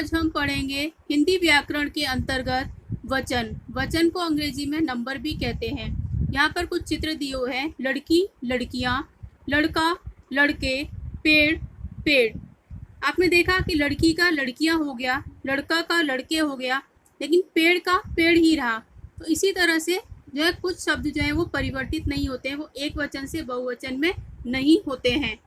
आज हम पढ़ेंगे हिंदी व्याकरण के अंतर्गत वचन। वचन को अंग्रेजी में नंबर भी कहते हैं। यहाँ पर कुछ चित्र दिए हुए हैं। लड़की, लड़कियाँ, लड़का, लड़के, पेड़, पेड़। आपने देखा कि लड़की का लड़कियाँ हो गया, लड़का का लड़के हो गया, लेकिन पेड़ का पेड़ ही रहा। तो इसी तरह से जो है कुछ शब्द जो है वो परिवर्तित नहीं होते हैं, वो एक वचन से बहुवचन में नहीं होते हैं।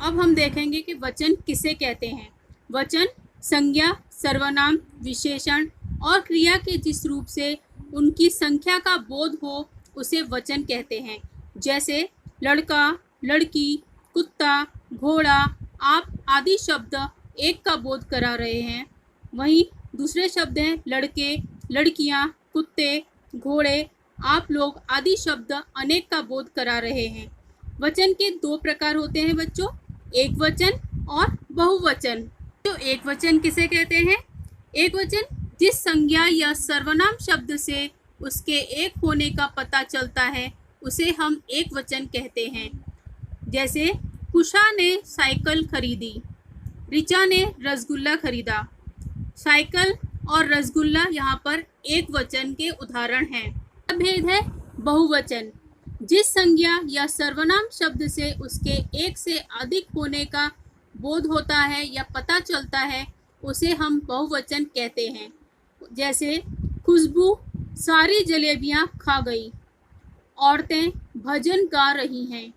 अब हम देखेंगे कि वचन किसे कहते हैं। वचन संज्ञा, सर्वनाम, विशेषण और क्रिया के जिस रूप से उनकी संख्या का बोध हो उसे वचन कहते हैं। जैसे लड़का, लड़की, कुत्ता, घोड़ा, आप आदि शब्द एक का बोध करा रहे हैं। वहीं दूसरे शब्द हैं लड़के, लड़कियां, कुत्ते, घोड़े, आप लोग आदि शब्द अनेक का बोध करा रहे हैं। वचन के दो प्रकार होते हैं बच्चों, एक वचन और बहुवचन। तो एक वचन किसे कहते हैं? एक वचन जिस संज्ञा या सर्वनाम शब्द से उसके एक होने का पता चलता है उसे हम एक वचन कहते हैं। जैसे कुशा ने साइकिल खरीदी, रिचा ने रसगुल्ला खरीदा। साइकिल और रसगुल्ला यहाँ पर एक वचन के उदाहरण हैं। भेद है बहुवचन, जिस संज्ञा या सर्वनाम शब्द से उसके एक से अधिक होने का बोध होता है या पता चलता है उसे हम बहुवचन कहते हैं। जैसे खुशबू सारी जलेबियां खा गई, औरतें भजन गा रही हैं।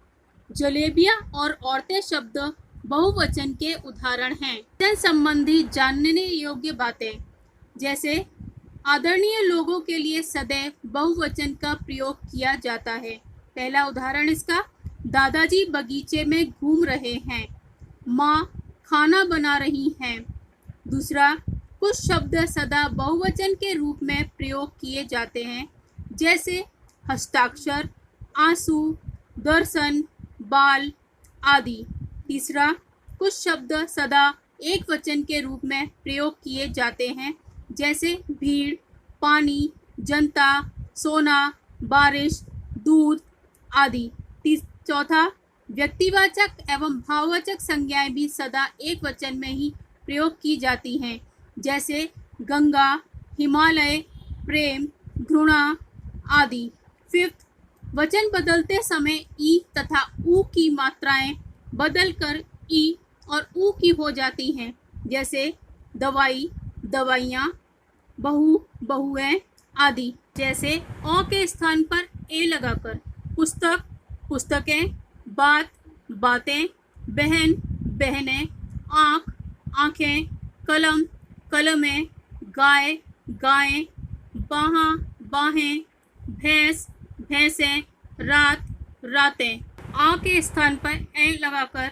जलेबियां और औरतें शब्द बहुवचन के उदाहरण हैं। वचन संबंधी जानने योग्य बातें, जैसे आदरणीय लोगों के लिए सदैव बहुवचन का प्रयोग किया जाता है। पहला उदाहरण इसका, दादाजी बगीचे में घूम रहे हैं, माँ खाना बना रही हैं। दूसरा, कुछ शब्द सदा बहुवचन के रूप में प्रयोग किए जाते हैं, जैसे हस्ताक्षर, आंसू, दर्शन, बाल आदि। तीसरा, कुछ शब्द सदा एक वचन के रूप में प्रयोग किए जाते हैं, जैसे भीड़, पानी, जनता, सोना, बारिश, दूध आदि। चौथा, व्यक्तिवाचक एवं भाववाचक संज्ञाएं भी सदा एक वचन में ही प्रयोग की जाती हैं, जैसे गंगा, हिमालय, प्रेम, घृणा आदि। फिफ्थ, वचन बदलते समय ई तथा ऊ की मात्राएं बदलकर ई और ऊ की हो जाती हैं, जैसे दवाई, दवाइयाँ, बहू, बहुएं आदि। जैसे औ के स्थान पर ए लगाकर पुस्तक, पुस्तकें, बात, बातें, बहन, बहनें, आँख, आँखें, कलम, कलमें, गाय, गायें, बाहाँ, बाहें, भैंस, भैंसें, रात, रातें। आ के स्थान पर ए लगाकर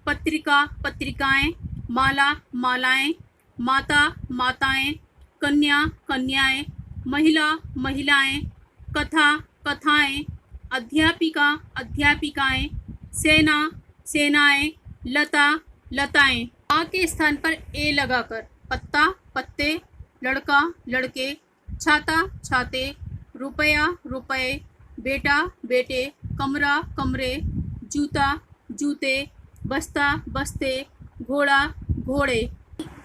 पत्रिका, पत्रिकाएं, माला, मालाएं, माता, माताएं, कन्या, कन्याएं, महिला, महिलाएं, कथा, कथाएं, अध्यापिका, अध्यापिकाएं, सेना, सेनाएं, लता, लताएं। आ के स्थान पर ए लगाकर पत्ता, पत्ते, लड़का, लड़के, छाता, छाते, रुपया, रुपए, बेटा, बेटे, कमरा, कमरे, जूता, जूते, बस्ता, बस्ते, घोड़ा, घोड़े।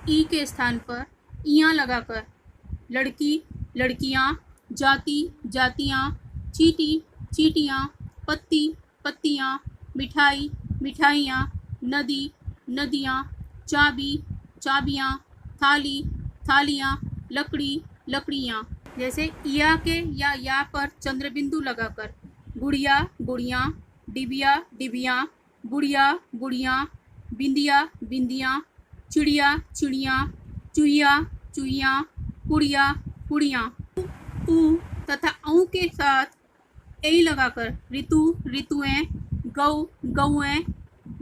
ई के स्थान पर इयां लगाकर लड़की, लड़कियां, जाति, जातियां, चीटी, चीटियां, पत्ती, पत्तियां, मिठाई, मिठाइयां, नदी, नदियां, चाबी, चाबियां, थाली, थालियां, लकड़ी, लकड़ियां। जैसे इया के या पर चंद्रबिंदु लगाकर गुड़िया, गुड़ियां, डिबिया, डिबियां, गुड़िया, गुड़ियां, बिंदिया, बिंदियां, चिड़िया, चिड़ियां, चुहिया, चुहियां, कुड़िया, कुड़ियां। ऊ तथा औ के साथ ए लगाकर ऋतु, ऋतुएं, गौ, गौएं,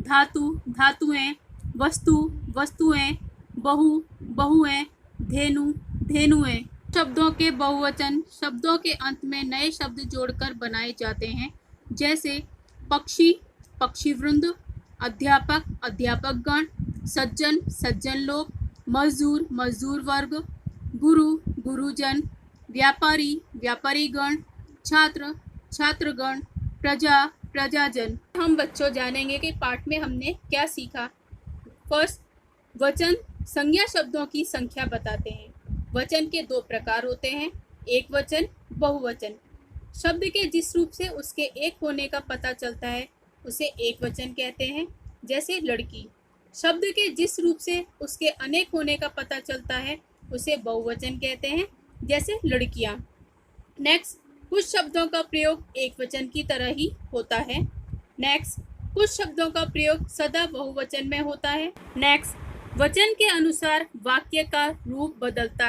धातु, धातुएं, वस्तु, वस्तुएं, बहु, बहुएं, धेनु, धेनुएं। शब्दों के बहुवचन शब्दों के अंत में नए शब्द जोड़कर बनाए जाते हैं, जैसे पक्षी, पक्षीवृंद, अध्यापक, अध्यापकगण, सज्जन, सज्जन लोग, मजदूर, मजदूर वर्ग, गुरु, गुरुजन, व्यापारी, व्यापारीगण, छात्र, छात्रगण, प्रजा, प्रजाजन। हम बच्चों जानेंगे कि पाठ में हमने क्या सीखा। फर्स्ट, वचन संज्ञा शब्दों की संख्या बताते हैं। वचन के दो प्रकार होते हैं, एक वचन, बहुवचन। शब्द के जिस रूप से उसके एक होने का पता चलता है उसे एक वचन कहते हैं, जैसे लड़की। शब्द के जिस रूप से उसके अनेक होने का पता चलता है उसे बहुवचन कहते हैं, जैसे लड़कियां। नेक्स्ट, कुछ शब्दों का प्रयोग एक वचन की तरह ही होता है। नेक्स्ट, कुछ शब्दों का प्रयोग सदा बहुवचन में होता है। नेक्स्ट, वचन के अनुसार वाक्य का रूप बदलता है।